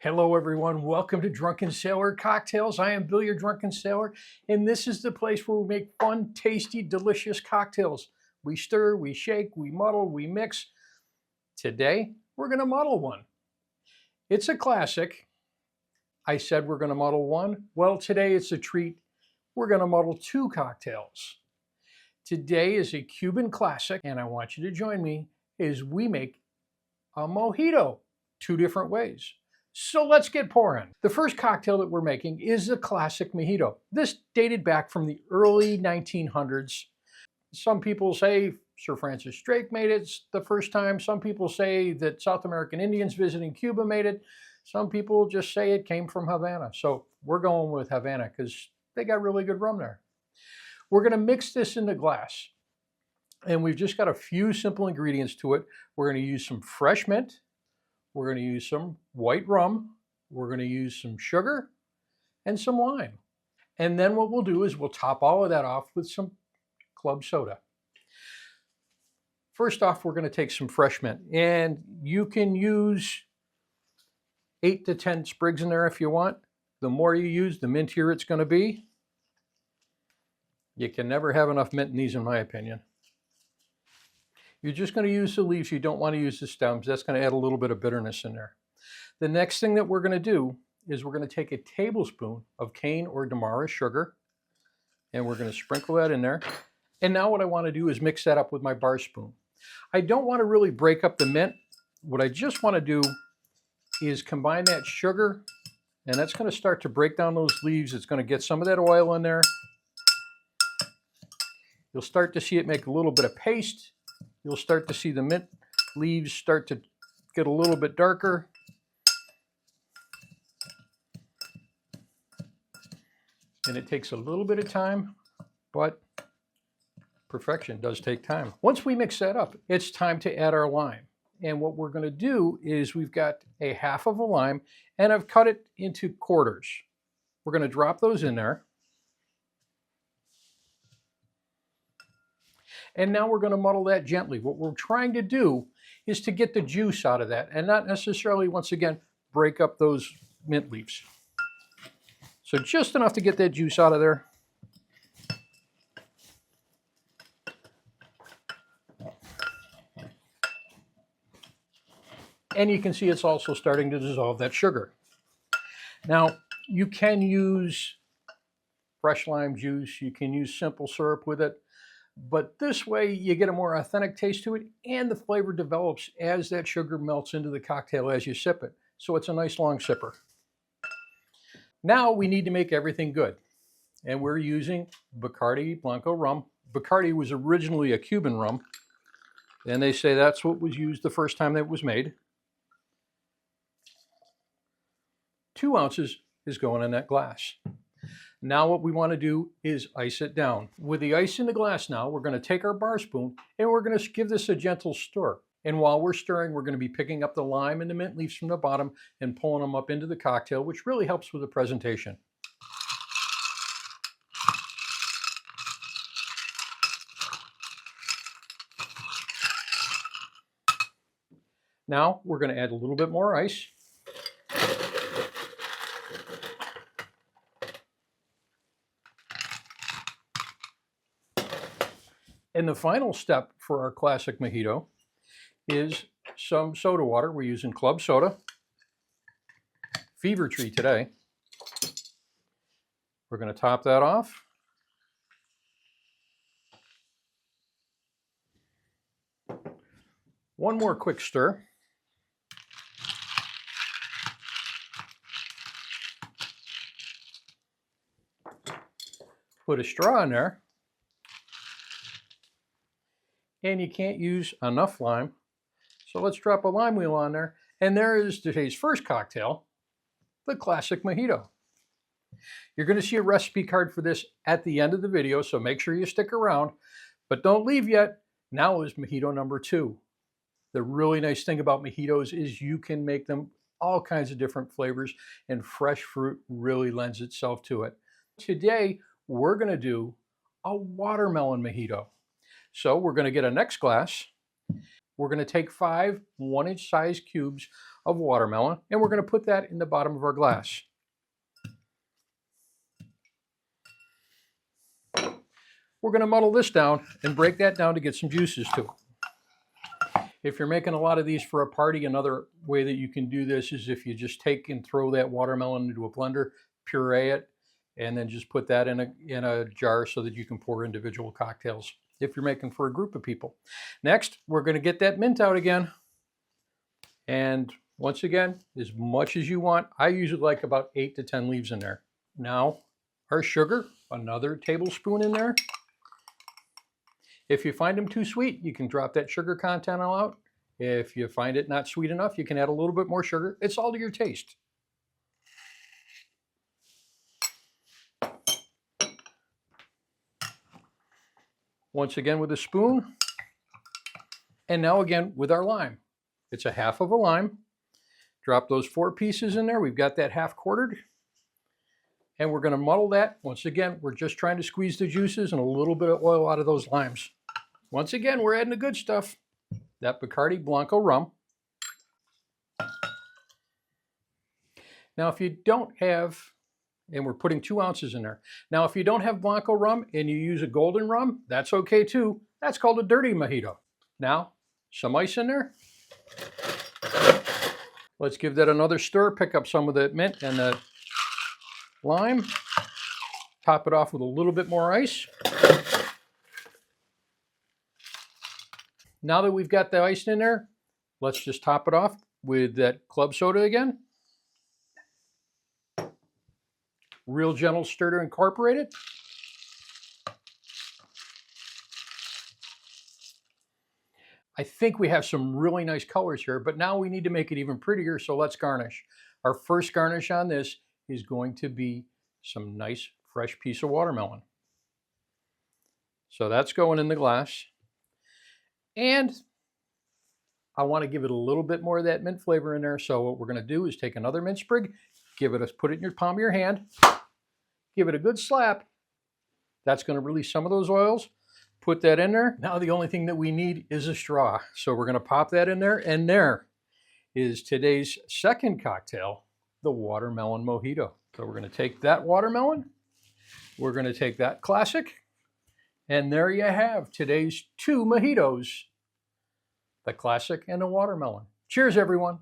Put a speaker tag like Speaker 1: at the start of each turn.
Speaker 1: Hello everyone, welcome to Drunken Sailor Cocktails. I am Bill, your Drunken Sailor, and this is the place where we make fun, tasty, delicious cocktails. We stir, we shake, we muddle, we mix. Today, we're gonna muddle one. It's a classic. I said we're gonna muddle one. Well, today it's a treat. We're gonna muddle two cocktails. Today is a Cuban Classic, and I want you to join me as we make a mojito, two different ways. So let's get pouring. The first cocktail that we're making is the Classic Mojito. This dated back from the early 1900s. Some people say Sir Francis Drake made it the first time. Some people say that South American Indians visiting Cuba made it. Some people just say it came from Havana. So we're going with Havana because they got really good rum there. We're going to mix this in the glass. And we've just got a few simple ingredients to it. We're going to use some fresh mint. We're going to use some white rum, we're going to use some sugar, and some lime. And then what we'll do is we'll top all of that off with some club soda. First off, we're going to take some fresh mint. And you can use 8 to 10 sprigs in there if you want. The more you use, the mintier it's going to be. You can never have enough mint in these, in my opinion. You're just going to use the leaves. You don't want to use the stems. That's going to add a little bit of bitterness in there. The next thing that we're going to do is we're going to take a tablespoon of cane or demerara sugar, and we're going to sprinkle that in there. And now what I want to do is mix that up with my bar spoon. I don't want to really break up the mint. What I just want to do is combine that sugar, and that's going to start to break down those leaves. It's going to get some of that oil in there. You'll start to see it make a little bit of paste. You'll start to see the mint leaves start to get a little bit darker. And it takes a little bit of time, but perfection does take time. Once we mix that up, it's time to add our lime. And what we're going to do is we've got a half of a lime, and I've cut it into quarters. We're going to drop those in there. And now we're going to muddle that gently. What we're trying to do is to get the juice out of that and not necessarily, once again, break up those mint leaves. So just enough to get that juice out of there. And you can see it's also starting to dissolve that sugar. Now, you can use fresh lime juice. You can use simple syrup with it. But this way you get a more authentic taste to it, and the flavor develops as that sugar melts into the cocktail as you sip it. So it's a nice long sipper. Now we need to make everything good. And we're using Bacardi Blanco rum. Bacardi was originally a Cuban rum, and they say that's what was used the first time that it was made. 2 ounces is going in that glass. Now what we want to do is ice it down. With the ice in the glass now, we're going to take our bar spoon and we're going to give this a gentle stir. And while we're stirring, we're going to be picking up the lime and the mint leaves from the bottom and pulling them up into the cocktail, which really helps with the presentation. Now we're going to add a little bit more ice. And the final step for our Classic Mojito is some soda water. We're using club soda, Fever Tree today. We're going to top that off. One more quick stir. Put a straw in there. And you can't use enough lime. So let's drop a lime wheel on there. And there is today's first cocktail, the Classic Mojito. You're going to see a recipe card for this at the end of the video, so make sure you stick around. But don't leave yet. Now is Mojito number 2. The really nice thing about mojitos is you can make them all kinds of different flavors, and fresh fruit really lends itself to it. Today, we're going to do a watermelon mojito. So we're going to get a next glass. we're going to take 5 1-inch size cubes of watermelon, and we're going to put that in the bottom of our glass. We're going to muddle this down and break that down to get some juices to it. If you're making a lot of these for a party, another way that you can do this is if you just take and throw that watermelon into a blender, puree it, and then just put that in a jar so that you can pour individual cocktails if you're making for a group of people. Next, we're going to get that mint out again. And once again, as much as you want. I usually like about 8 to 10 leaves in there. Now, our sugar, another tablespoon in there. If you find them too sweet, you can drop that sugar content all out. If you find it not sweet enough, you can add a little bit more sugar. It's all to your taste. Once again with a spoon. And now again with our lime. It's a half of a lime. Drop those 4 pieces in there. We've got that half quartered. And we're going to muddle that. Once again, we're just trying to squeeze the juices and a little bit of oil out of those limes. Once again, we're adding the good stuff. That Bacardi Blanco rum. Now, if you don't have, and we're putting 2 ounces in there. Now, if you don't have Blanco rum and you use a golden rum, that's okay too. That's called a dirty mojito. Now, some ice in there. Let's give that another stir. Pick up some of the mint and the lime. Top it off with a little bit more ice. Now that we've got the ice in there, let's just top it off with that club soda again. Real gentle stir to incorporate it. I think we have some really nice colors here, but now we need to make it even prettier, so let's garnish. Our first garnish on this is going to be some nice fresh piece of watermelon. So that's going in the glass. And I want to give it a little bit more of that mint flavor in there. So what we're going to do is take another mint sprig, put it in your palm of your hand, give it a good slap. That's going to release some of those oils. Put that in there. Now the only thing that we need is a straw. So we're going to pop that in there, and there is today's second cocktail, the Watermelon Mojito. So we're going to take that watermelon, we're going to take that classic, and there you have today's 2 mojitos, the classic and the watermelon. Cheers, everyone.